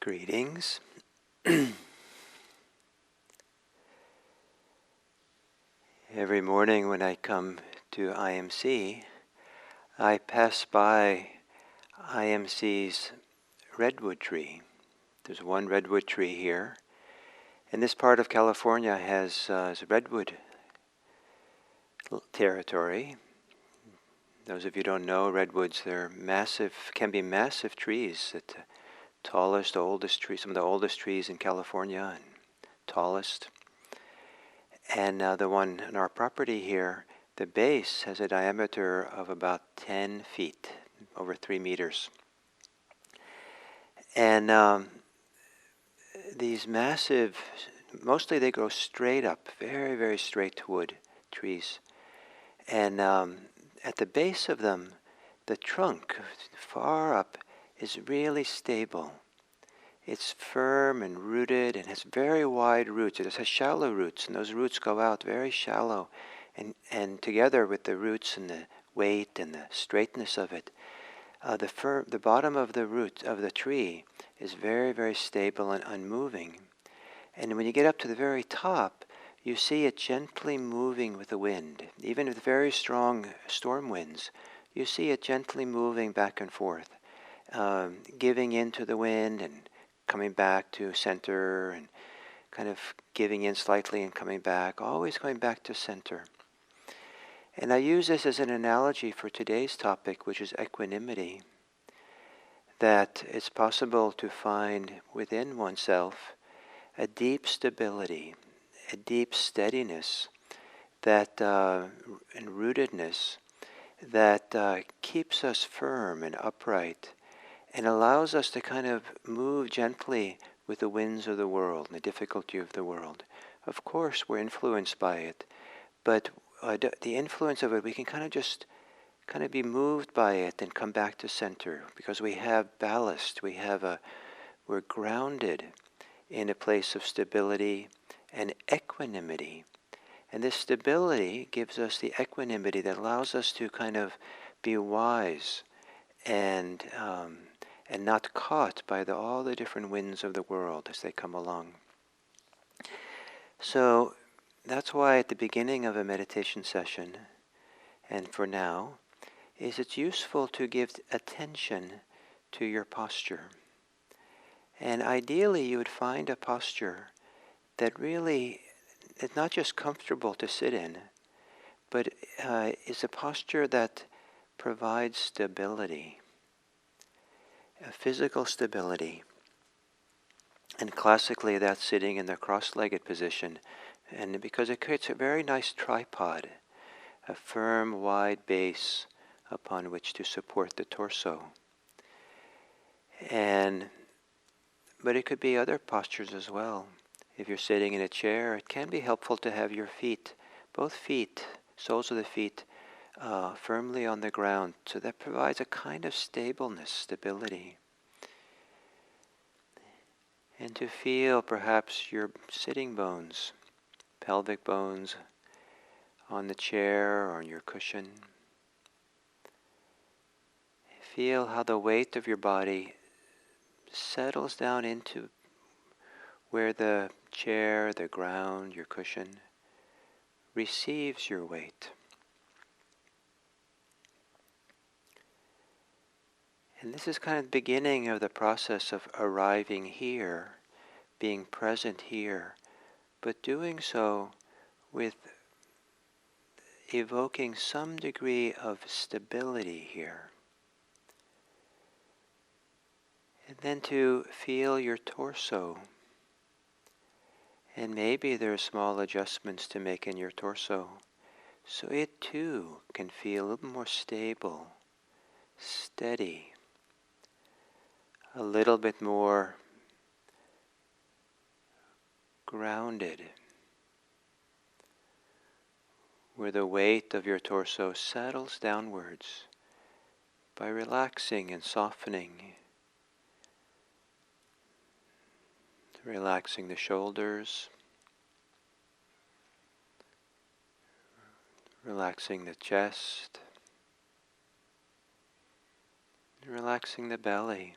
Greetings. Every morning when I come to IMC, I pass by IMC's redwood tree. There's one redwood tree here, and this part of California has redwood territory. Those of you who don't know, redwoods, they're massive, can be massive trees. The tallest, oldest tree, some of the oldest trees in California, and tallest. And the one on our property here, the base has a diameter of about 10 feet, over 3 meters. And these massive, mostly they grow straight up, very, very straight wood trees. And at the base of them, the trunk, far up, is really stable. It's firm and rooted and has very wide roots. It has shallow roots, and those roots go out very shallow. And together with the roots and the weight and the straightness of it, the bottom of the root of the tree is very, very stable and unmoving. And when you get up to the very top, you see it gently moving with the wind. Even with very strong storm winds, you see it gently moving back and forth, giving in to the wind and coming back to center, and kind of giving in slightly and coming back, always going back to center. And I use this as an analogy for today's topic, which is equanimity, that it's possible to find within oneself a deep stability, a deep steadiness, that and rootedness that keeps us firm and upright, and allows us to kind of move gently with the winds of the world and the difficulty of the world. Of course, we're influenced by it, but the influence of it, we can kind of be moved by it and come back to center, because we have ballast. We're grounded in a place of stability and equanimity. And this stability gives us the equanimity that allows us to kind of be wise and not caught by all the different winds of the world as they come along. So that's why at the beginning of a meditation session, and for now, is it's useful to give attention to your posture. And ideally you would find a posture that really is not just comfortable to sit in, but is a posture that provides stability. A physical stability. And classically that's sitting in the cross-legged position, and because it creates a very nice tripod, a firm, wide base upon which to support the torso. But it could be other postures as well. If you're sitting in a chair, it can be helpful to have your feet, both feet, soles of the feet, firmly on the ground, so that provides a kind of stableness, stability. And to feel perhaps your sitting bones, pelvic bones, on the chair or on your cushion. Feel how the weight of your body settles down into where the chair, the ground, your cushion receives your weight. And this is kind of the beginning of the process of arriving here, being present here, but doing so with evoking some degree of stability here. And then to feel your torso. And maybe there are small adjustments to make in your torso, so it too can feel a little more stable, steady, a little bit more grounded, where the weight of your torso settles downwards by relaxing and softening, relaxing the shoulders, relaxing the chest, relaxing the belly.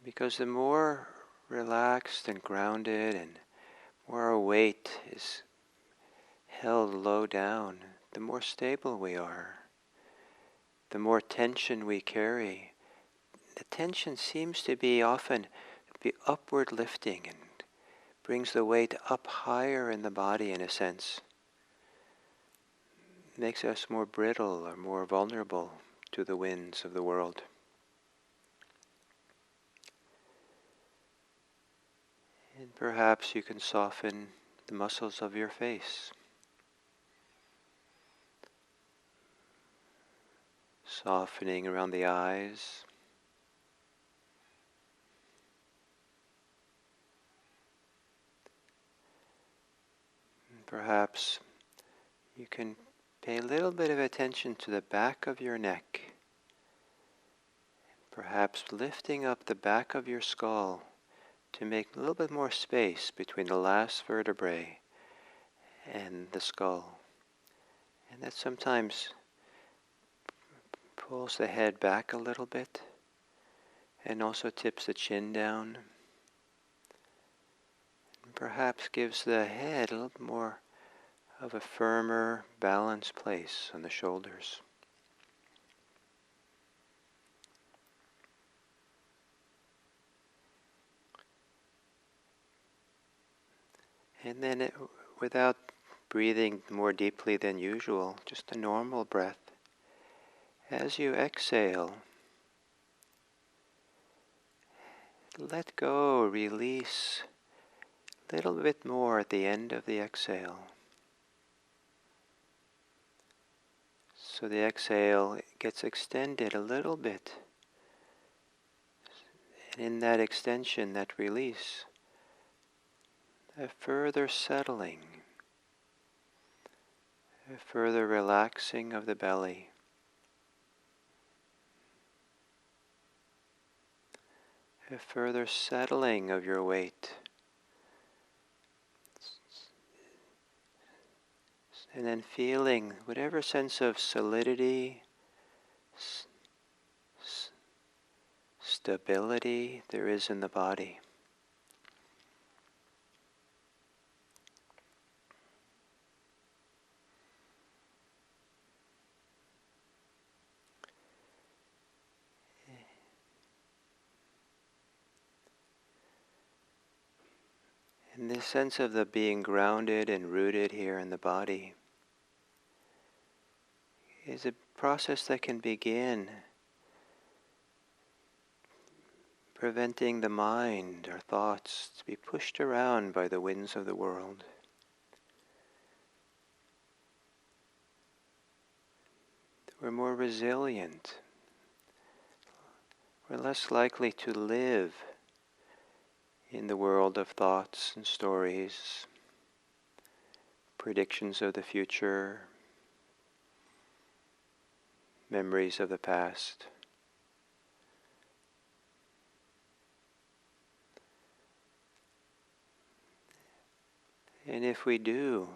Because the more relaxed and grounded and more our weight is held low down, the more stable we are. The more tension we carry, the tension seems to be often be upward lifting and brings the weight up higher in the body in a sense. Makes us more brittle or more vulnerable to the winds of the world. And perhaps you can soften the muscles of your face. Softening around the eyes. And perhaps you can pay a little bit of attention to the back of your neck. Perhaps lifting up the back of your skull to make a little bit more space between the last vertebrae and the skull. And that sometimes pulls the head back a little bit and also tips the chin down. And perhaps gives the head a little more of a firmer, balanced place on the shoulders. And then without breathing more deeply than usual, just a normal breath. As you exhale, let go, release a little bit more at the end of the exhale. So the exhale gets extended a little bit. And in that extension, that release, a further settling, a further relaxing of the belly, a further settling of your weight, and then feeling whatever sense of solidity, stability there is in the body. And this sense of the being grounded and rooted here in the body is a process that can begin preventing the mind or thoughts to be pushed around by the winds of the world. We're more resilient. We're less likely to live in the world of thoughts and stories, predictions of the future, memories of the past. And if we do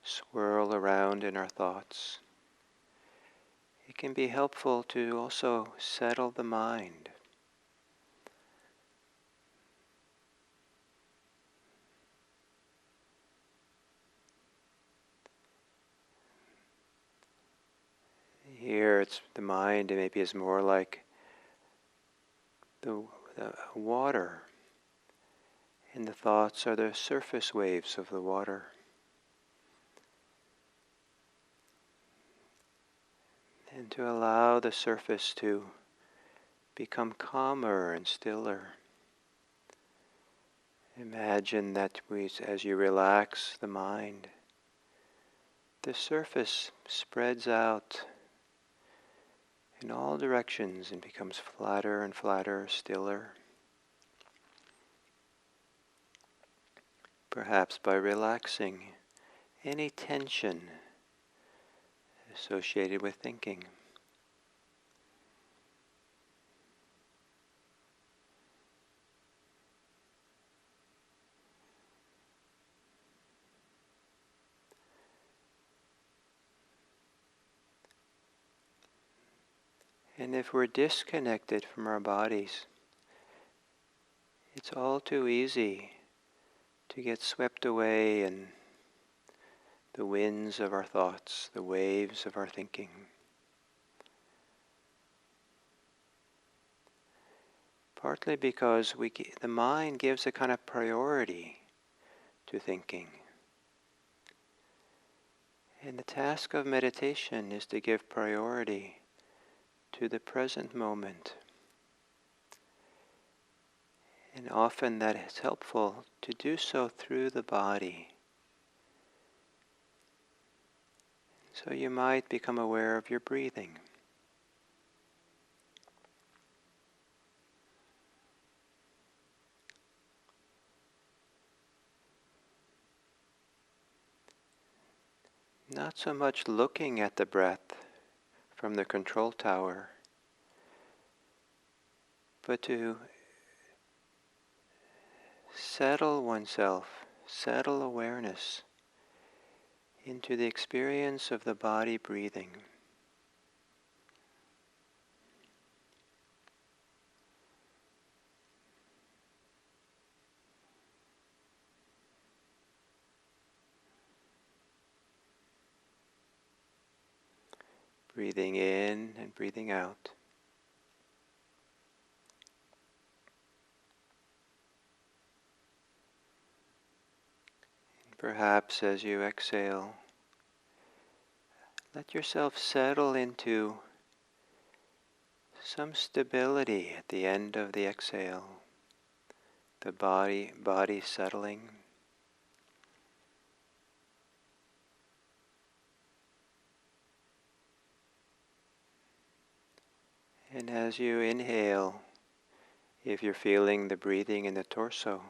swirl around in our thoughts, it can be helpful to also settle the mind. Here, it's the mind maybe is more like the water, and the thoughts are the surface waves of the water. And to allow the surface to become calmer and stiller. Imagine that as you relax the mind, the surface spreads out in all directions and becomes flatter and flatter, stiller. Perhaps by relaxing any tension associated with thinking. And if we're disconnected from our bodies, It's all too easy to get swept away in the winds of our thoughts, the waves of our thinking. Partly because the mind gives a kind of priority to thinking. And the task of meditation is to give priority to the present moment. And often that is helpful to do so through the body. So you might become aware of your breathing. Not so much looking at the breath from the control tower, but to settle oneself, settle awareness into the experience of the body breathing. Breathing in and breathing out. Perhaps as you exhale, let yourself settle into some stability at the end of the exhale. The body settling. And as you inhale, if you're feeling the breathing in the torso,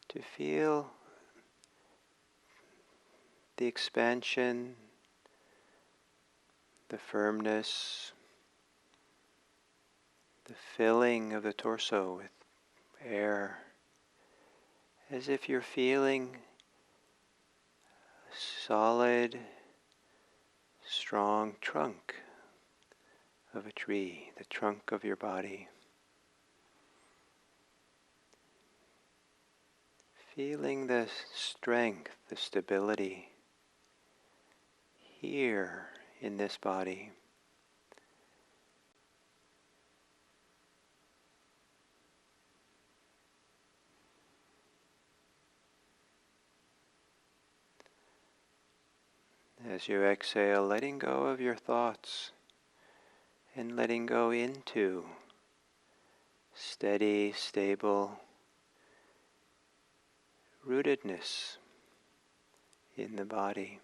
to feel the expansion, the firmness, the filling of the torso with air, as if you're feeling a solid, strong trunk of a tree, the trunk of your body. Feeling the strength, the stability here in this body. As you exhale, letting go of your thoughts and letting go into steady, stable rootedness in the body.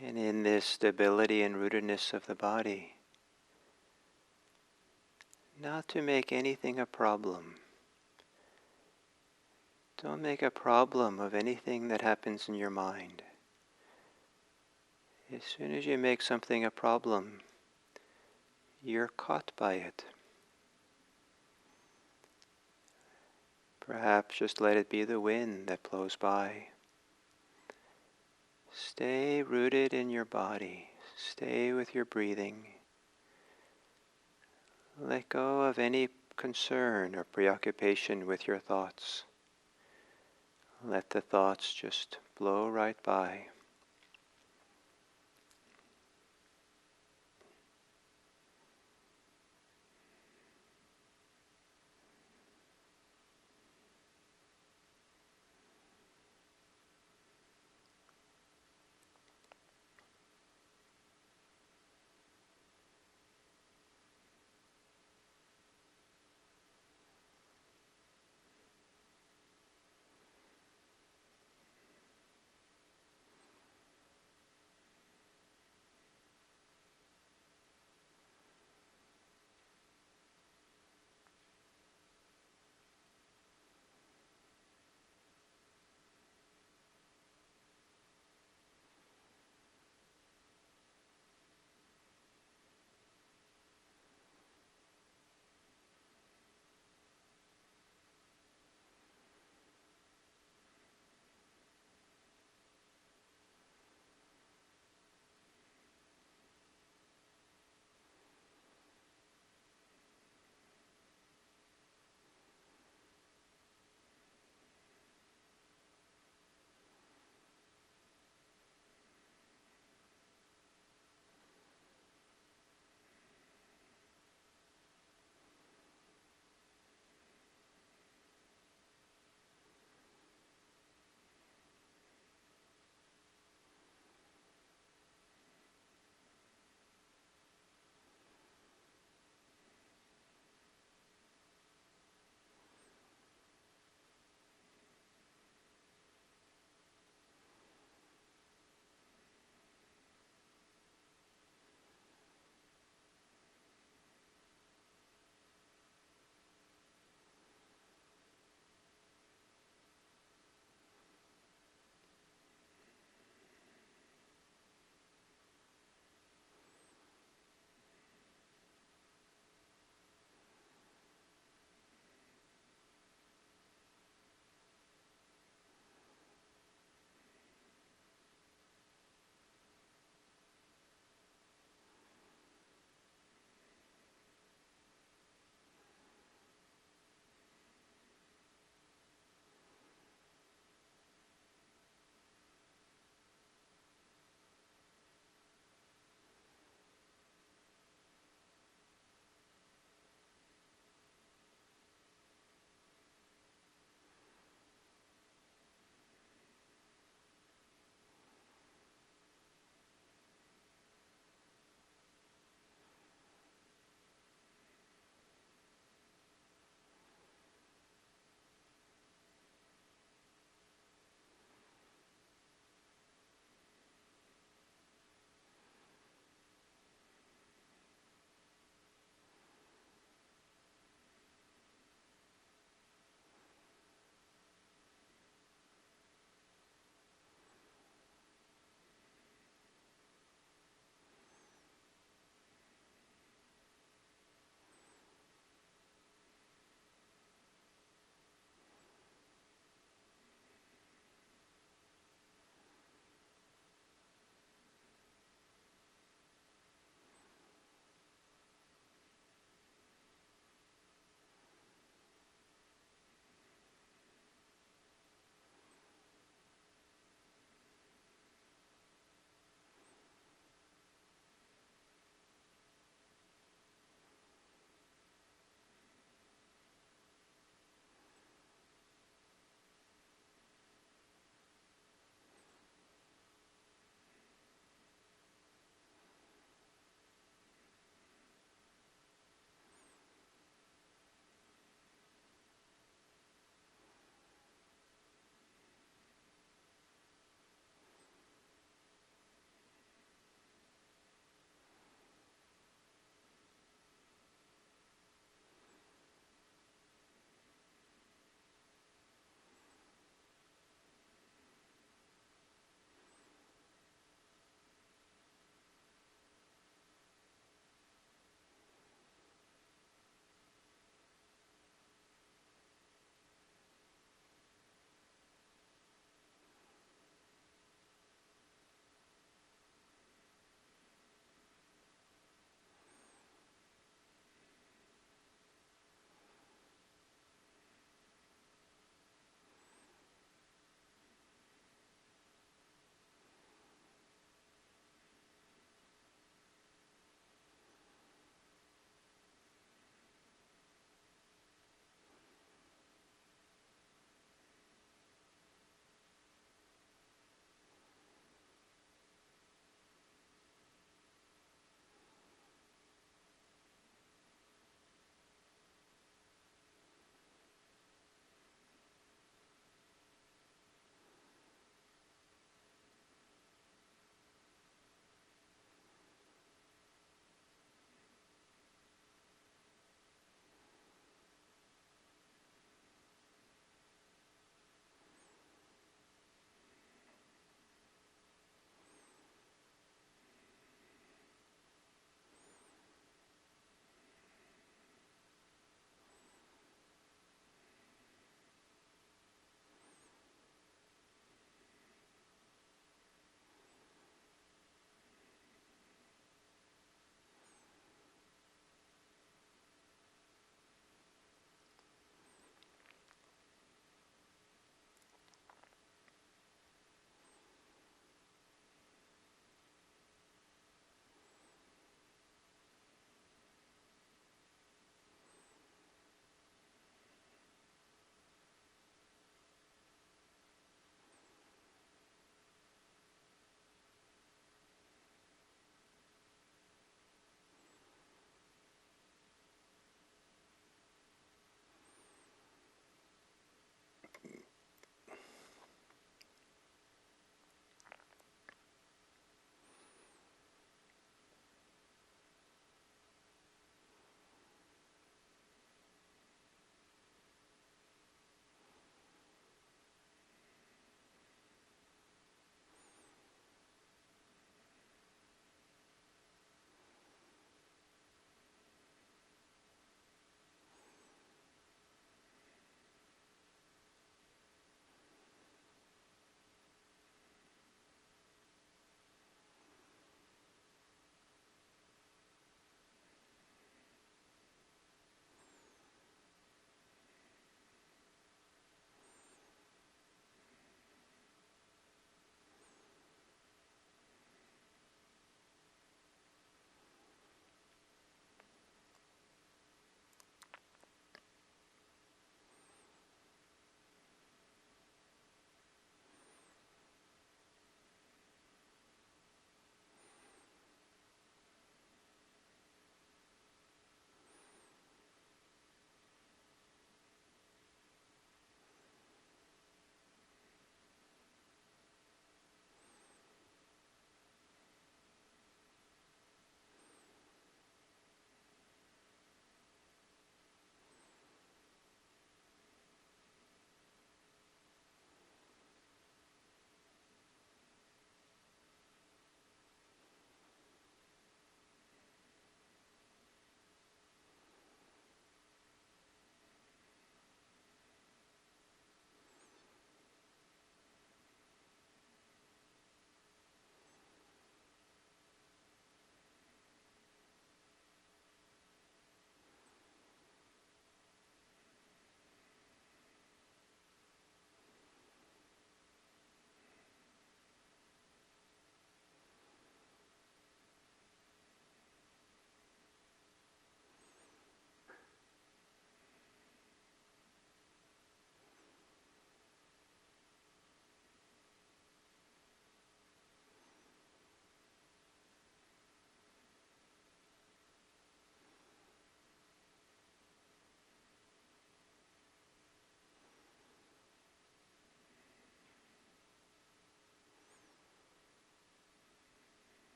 And in this stability and rootedness of the body, not to make anything a problem. Don't make a problem of anything that happens in your mind. As soon as you make something a problem, you're caught by it. Perhaps just let it be the wind that blows by. Stay rooted in your body. Stay with your breathing. Let go of any concern or preoccupation with your thoughts. Let the thoughts just blow right by.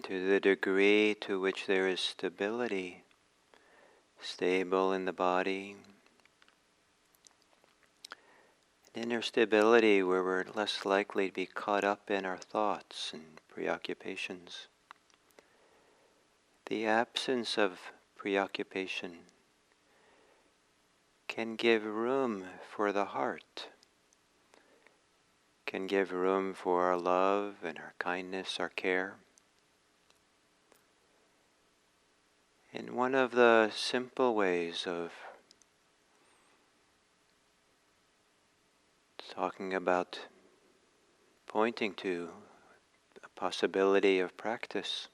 And to the degree to which there is stability, stable in the body, inner stability where we're less likely to be caught up in our thoughts and preoccupations. The absence of preoccupation can give room for the heart, can give room for our love and our kindness, our care. And one of the simple ways of talking about, pointing to a possibility of practice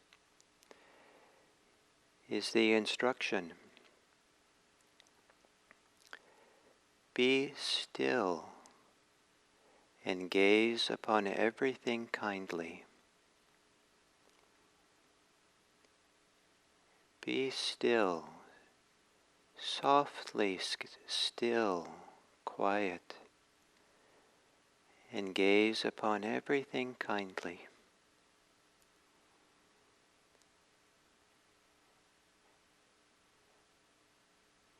is the instruction. Be still and gaze upon everything kindly. Be still, softly still, quiet, and gaze upon everything kindly.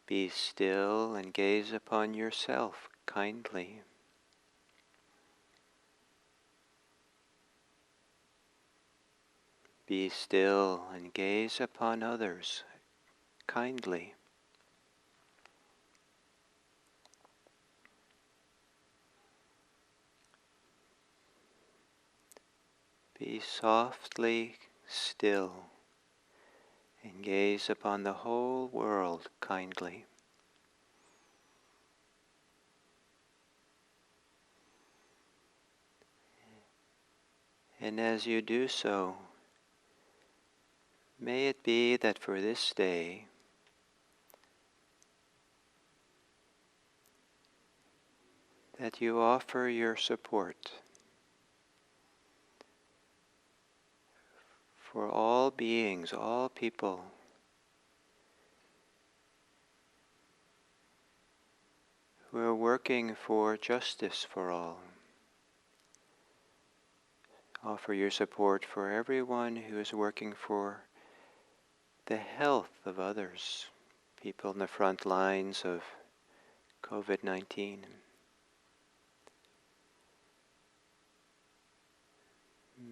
Be still and gaze upon yourself kindly. Be still and gaze upon others kindly. Be softly still and gaze upon the whole world kindly. And as you do so, may it be that for this day, that you offer your support for all beings, all people who are working for justice for all. Offer your support for everyone who is working for the health of others, people in the front lines of COVID-19.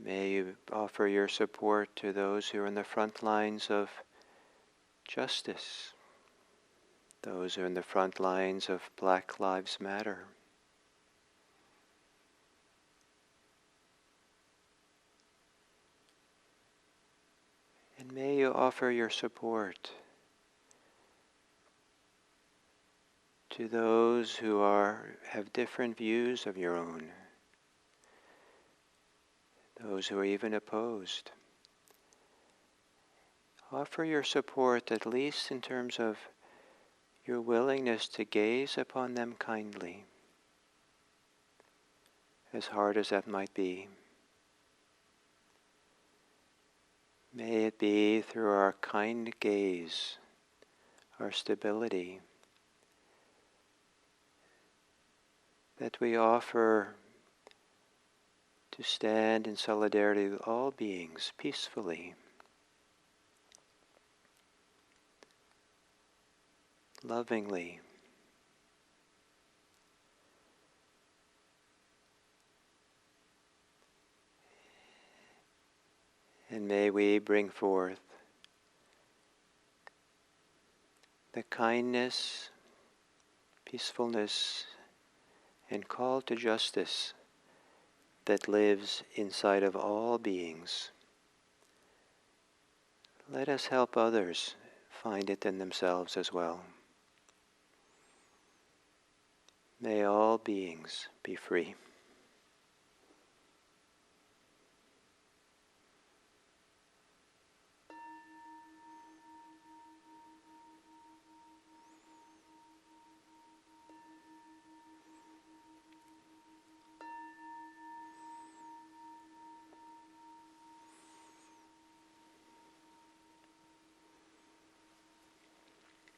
May you offer your support to those who are in the front lines of justice, those who are in the front lines of Black Lives Matter. And may you offer your support to those who have different views of your own, those who are even opposed. Offer your support at least in terms of your willingness to gaze upon them kindly, as hard as that might be. May it be through our kind gaze, our stability, that we offer to stand in solidarity with all beings peacefully, lovingly. And may we bring forth the kindness, peacefulness, and call to justice that lives inside of all beings. Let us help others find it in themselves as well. May all beings be free.